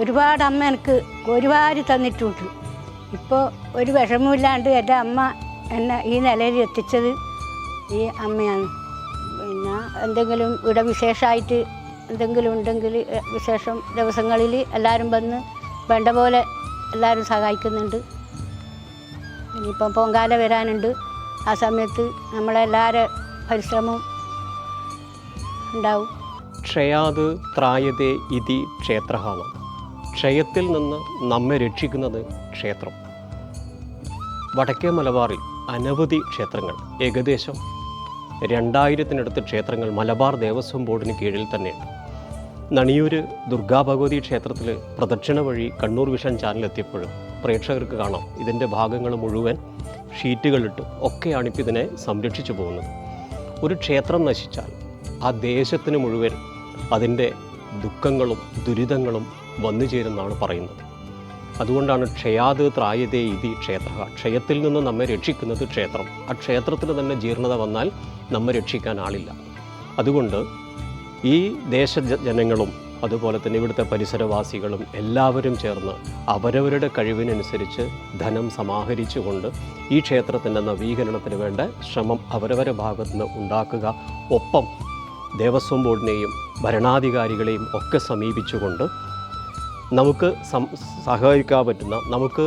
ഒരുപാട് അമ്മ എനിക്ക് ഒരുപാട് തന്നിട്ടുണ്ട്. ഇപ്പോൾ ഒരു വിഷമമില്ലാണ്ട് എൻ്റെ അമ്മ എന്നെ ഈ നിലയിൽ എത്തിച്ചത് ഈ അമ്മയാണ്. പിന്നെ എന്തെങ്കിലും ഇവിടെ വിശേഷമായിട്ട് എന്തെങ്കിലും ഉണ്ടെങ്കിൽ വിശേഷം ദിവസങ്ങളിൽ എല്ലാവരും വന്ന് വേണ്ട പോലെ എല്ലാവരും സഹായിക്കുന്നുണ്ട്. ഇനിയിപ്പം പൊങ്കാല വരാനുണ്ട്. ആ സമയത്ത് നമ്മളെല്ലാവരും പരിശ്രമവും ഉണ്ടാവും. ക്ഷയാത് ത്രായതേ ഇതി ക്ഷേത്രഹാണ്. ക്ഷയത്തിൽ നിന്ന് നമ്മെ രക്ഷിക്കുന്നത് ക്ഷേത്രം. വടക്കേ മലബാറിൽ അനവധി ക്ഷേത്രങ്ങൾ, ഏകദേശം 2000-നടുത്ത് ക്ഷേത്രങ്ങൾ മലബാർ ദേവസ്വം ബോർഡിന് കീഴിൽ തന്നെയുണ്ട്. നണിയൂർ ദുർഗാഭഗവതി ക്ഷേത്രത്തിൽ പ്രദക്ഷിണ വഴി കണ്ണൂർ വിഷൻ ചാനലെത്തിയപ്പോൾ പ്രേക്ഷകർക്ക് കാണാം ഇതിൻ്റെ ഭാഗങ്ങൾ മുഴുവൻ ഷീറ്റുകളിട്ട് ഒക്കെയാണ് ഇപ്പോൾ ഇതിനെ സംരക്ഷിച്ചു പോകുന്നത്. ഒരു ക്ഷേത്രം നശിച്ചാൽ ആ ദേശത്തിന് മുഴുവൻ അതിൻ്റെ ദുഃഖങ്ങളും ദുരിതങ്ങളും വന്നു ചേരുന്നതാണ് പറയുന്നത്. അതുകൊണ്ടാണ് ക്ഷയാത് ത്രായതേ ഇതി ക്ഷേത്ര. ക്ഷയത്തിൽ നിന്ന് നമ്മെ രക്ഷിക്കുന്നത് ക്ഷേത്രം. ആ ക്ഷേത്രത്തിന് തന്നെ ജീർണത വന്നാൽ നമ്മെ രക്ഷിക്കാൻ ആളില്ല. അതുകൊണ്ട് ഈ ജനങ്ങളും അതുപോലെ തന്നെ ഇവിടുത്തെ പരിസരവാസികളും എല്ലാവരും ചേർന്ന് അവരവരുടെ കഴിവിനനുസരിച്ച് ധനം സമാഹരിച്ചുകൊണ്ട് ഈ ക്ഷേത്രത്തിൻ്റെ നവീകരണത്തിന് വേണ്ട ശ്രമം അവരവരുടെ ഭാഗത്തു നിന്ന് ഉണ്ടാക്കുക. ഒപ്പം ദേവസ്വം ബോർഡിനെയും ഭരണാധികാരികളെയും ഒക്കെ സമീപിച്ചുകൊണ്ട് നമുക്ക് സഹകരിക്കാൻ പറ്റുന്ന, നമുക്ക്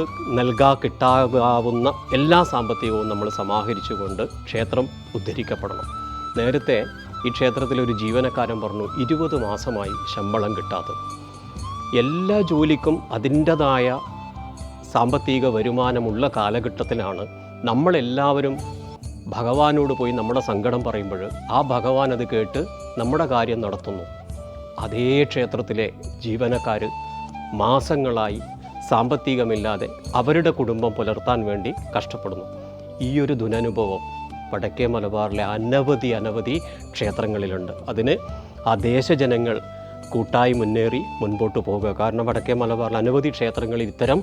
കിട്ടാവുന്ന എല്ലാ സാമ്പത്തികവും നമ്മൾ സമാഹരിച്ചുകൊണ്ട് ക്ഷേത്രം ഉദ്ധരിക്കപ്പെടണം. നേരത്തെ ഈ ക്ഷേത്രത്തിലൊരു ജീവനക്കാരൻ പറഞ്ഞു 20 മാസമായി ശമ്പളം കിട്ടാത്തത്. എല്ലാ ജോലിക്കും അതിൻ്റെതായ സാമ്പത്തിക വരുമാനമുള്ള കാലഘട്ടത്തിലാണ് നമ്മളെല്ലാവരും ഭഗവാനോട് പോയി നമ്മുടെ സങ്കടം പറയുമ്പോൾ ആ ഭഗവാൻ അത് കേട്ട് നമ്മുടെ കാര്യം നടത്തുന്നു. അതേ ക്ഷേത്രത്തിലെ ജീവനക്കാർ മാസങ്ങളായി സാമ്പത്തികമില്ലാതെ അവരുടെ കുടുംബം പുലർത്താൻ വേണ്ടി കഷ്ടപ്പെടുന്നു. ഈ ഒരു ദുരനുഭവം വടക്കേ മലബാറിലെ അനവധി ക്ഷേത്രങ്ങളിലുണ്ട്. അതിന് ആ ദേശജനങ്ങൾ കൂട്ടായി മുന്നേറി മുൻപോട്ട് പോകുക. കാരണം വടക്കേ മലബാറിൽ അനവധി ക്ഷേത്രങ്ങളിൽ ഇത്തരം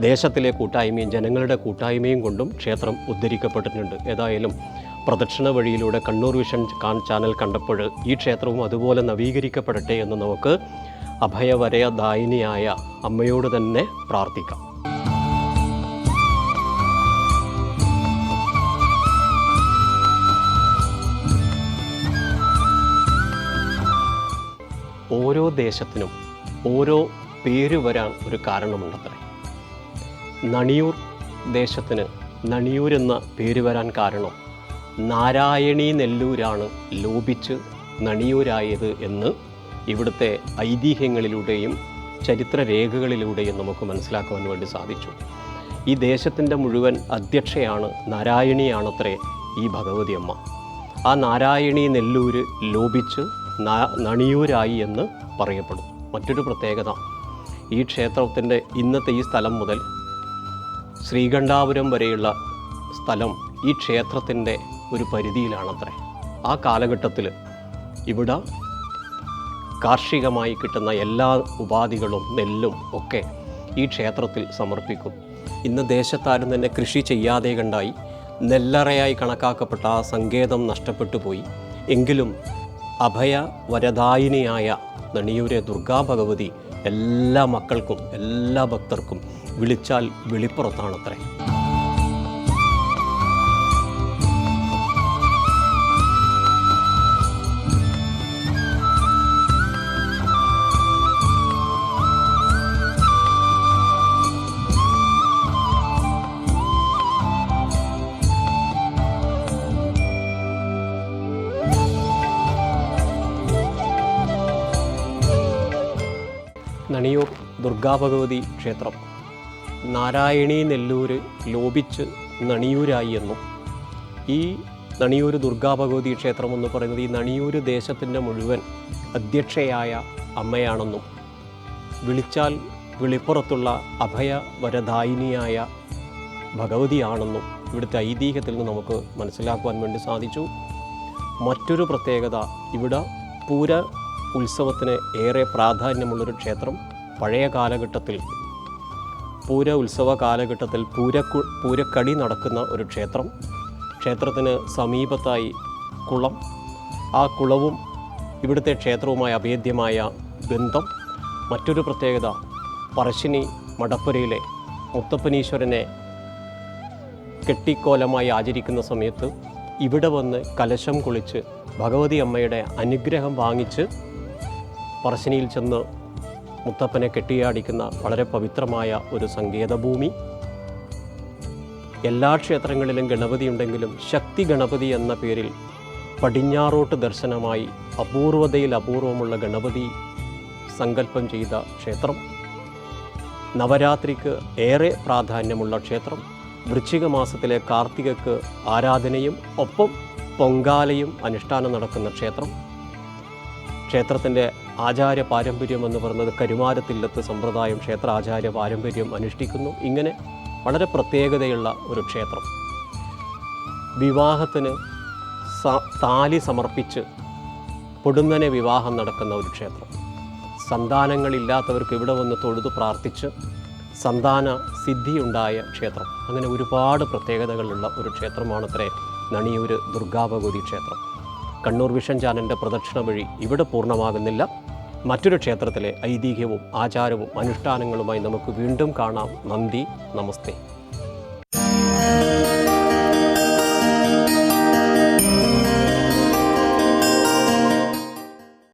ദേശത്തിലെ കൂട്ടായ്മയും ജനങ്ങളുടെ കൂട്ടായ്മയും കൊണ്ടും ക്ഷേത്രം ഉദ്ധരിക്കപ്പെട്ടിട്ടുണ്ട്. ഏതായാലും പ്രദക്ഷിണ വഴിയിലൂടെ കണ്ണൂർ വിഷൻ ചാനൽ കണ്ടപ്പോൾ ഈ ക്ഷേത്രവും അതുപോലെ നവീകരിക്കപ്പെടട്ടെ എന്ന് നമുക്ക് അഭയവരദായിനിയായ അമ്മയോട് തന്നെ പ്രാർത്ഥിക്കാം. ഓരോ ദേശത്തിനും ഓരോ പേര് വരാൻ ഒരു കാരണമുണ്ടത്രേ. നണിയൂർ ദേശത്തിന് നണിയൂർ എന്ന പേര് വരാൻ കാരണം നാരായണീ നെല്ലൂരാണ് ലോപിച്ച് നണിയൂരായത് എന്ന് ഇവിടുത്തെ ഐതിഹ്യങ്ങളിലൂടെയും ചരിത്രരേഖകളിലൂടെയും നമുക്ക് മനസ്സിലാക്കുവാൻ വേണ്ടി സാധിച്ചു. ഈ ദേശത്തിൻ്റെ മുഴുവൻ അധ്യക്ഷയാണ് നാരായണിയാണത്രേ ഈ ഭഗവതി അമ്മ. ആ നാരായണീ നെല്ലൂര് ലോപിച്ച് നണിയൂരായി എന്ന് പറയപ്പെടും. മറ്റൊരു പ്രത്യേകത, ഈ ക്ഷേത്രത്തിൻ്റെ ഇന്നത്തെ ഈ സ്ഥലം മുതൽ ശ്രീകണ്ഠാപുരം വരെയുള്ള സ്ഥലം ഈ ക്ഷേത്രത്തിൻ്റെ ഒരു പരിധിയിലാണത്രേ. ആ കാലഘട്ടത്തിൽ ഇവിടെ കാർഷികമായി കിട്ടുന്ന എല്ലാ ഉപാധികളും നെല്ലും ഒക്കെ ഈ ക്ഷേത്രത്തിൽ സമർപ്പിക്കും. ഇന്ന് ദേശത്താരും തന്നെ കൃഷി ചെയ്യാതെ കണ്ടായി നെല്ലറയായി കണക്കാക്കപ്പെട്ട ആ സങ്കേതം നഷ്ടപ്പെട്ടു പോയി. എങ്കിലും അഭയ വരദായിനിയായ നണിയൂരെ ദുർഗാഭഗവതി എല്ലാ മക്കൾക്കും എല്ലാ ഭക്തർക്കും വിളിച്ചാൽ വിളിപ്പുറത്താണത്രേ. നണിയൂർ ദുർഗാഭഗവതി ക്ഷേത്രം നാരായണീ നെല്ലൂര് ലോപിച്ച് നണിയൂരായി എന്നും ഈ നണിയൂർ ദുർഗാഭഗവതി ക്ഷേത്രം എന്ന് പറയുന്നത് ഈ നണിയൂർ ദേശത്തിൻ്റെ മുഴുവൻ അധ്യക്ഷയായ അമ്മയാണെന്നും വിളിച്ചാൽ വിളിപ്പുറത്തുള്ള അഭയവരദായിനിയായ ഭഗവതിയാണെന്നും ഇവിടുത്തെ ഐതിഹ്യത്തിൽ നിന്ന് നമുക്ക് മനസ്സിലാക്കുവാൻ വേണ്ടി സാധിച്ചു. മറ്റൊരു പ്രത്യേകത, ഇവിടെ പൂര ഉത്സവത്തിന് ഏറെ പ്രാധാന്യമുള്ളൊരു ക്ഷേത്രം. പഴയ കാലഘട്ടത്തിൽ പൂര ഉത്സവ കാലഘട്ടത്തിൽ പൂരക്കടി നടക്കുന്ന ഒരു ക്ഷേത്രം. ക്ഷേത്രത്തിന് സമീപത്തായി കുളം. ആ കുളവും ഇവിടുത്തെ ക്ഷേത്രവുമായി അഭേദ്യമായ ബന്ധം. മറ്റൊരു പ്രത്യേകത, പറശ്ശിനി മടപ്പുരയിലെ മുത്തപ്പനീശ്വരനെ കെട്ടിക്കോലമായി ആചരിക്കുന്ന സമയത്ത് ഇവിടെ വന്ന് കലശം കുളിച്ച് ഭഗവതി അമ്മയുടെ അനുഗ്രഹം വാങ്ങിച്ച് പറശ്ശിനിയിൽ ചെന്ന് മുത്തപ്പനെ കെട്ടിയാടിക്കുന്ന വളരെ പവിത്രമായ ഒരു സങ്കേതഭൂമി. എല്ലാ ക്ഷേത്രങ്ങളിലും ഗണപതി ഉണ്ടെങ്കിലും ശക്തി ഗണപതി എന്ന പേരിൽ പടിഞ്ഞാറോട്ട് ദർശനമായി അപൂർവതയിൽ അപൂർവമുള്ള ഗണപതി സങ്കല്പം ചെയ്ത ക്ഷേത്രം. നവരാത്രിക്ക് ഏറെ പ്രാധാന്യമുള്ള ക്ഷേത്രം. വൃശ്ചിക മാസത്തിലെ കാർത്തികക്ക് ആരാധനയും ഒപ്പം പൊങ്കാലയും അനുഷ്ഠാനം നടക്കുന്ന ക്ഷേത്രം. ക്ഷേത്രത്തിൻ്റെ ആചാര പാരമ്പര്യം എന്ന് പറയുന്നത് കരുമാരത്തില്ലത്ത് സമ്പ്രദായം ക്ഷേത്രാചാര്യ പാരമ്പര്യം അനുഷ്ഠിക്കുന്നു. ഇങ്ങനെ വളരെ പ്രത്യേകതയുള്ള ഒരു ക്ഷേത്രം. വിവാഹത്തിന് താലി സമർപ്പിച്ച് പൊടുന്നനെ വിവാഹം നടക്കുന്ന ഒരു ക്ഷേത്രം. സന്താനങ്ങളില്ലാത്തവർക്ക് ഇവിടെ വന്ന് തൊഴുതു പ്രാർത്ഥിച്ച് സന്താന സിദ്ധിയുണ്ടായ ക്ഷേത്രം. അങ്ങനെ ഒരുപാട് പ്രത്യേകതകളുള്ള ഒരു ക്ഷേത്രമാണത്രേ നണിയൂർ ദുർഗാഭഗവതി ക്ഷേത്രം. കണ്ണൂർ വിഷൻ ചാനലിൻ്റെ പ്രദക്ഷിണ വഴി ഇവിടെ പൂർണ്ണമാകുന്നില്ല. മറ്റൊരു ക്ഷേത്രത്തിലെ ഐതിഹ്യവും ആചാരവും അനുഷ്ഠാനങ്ങളുമായി നമുക്ക് വീണ്ടും കാണാം. നന്ദി, നമസ്തേ.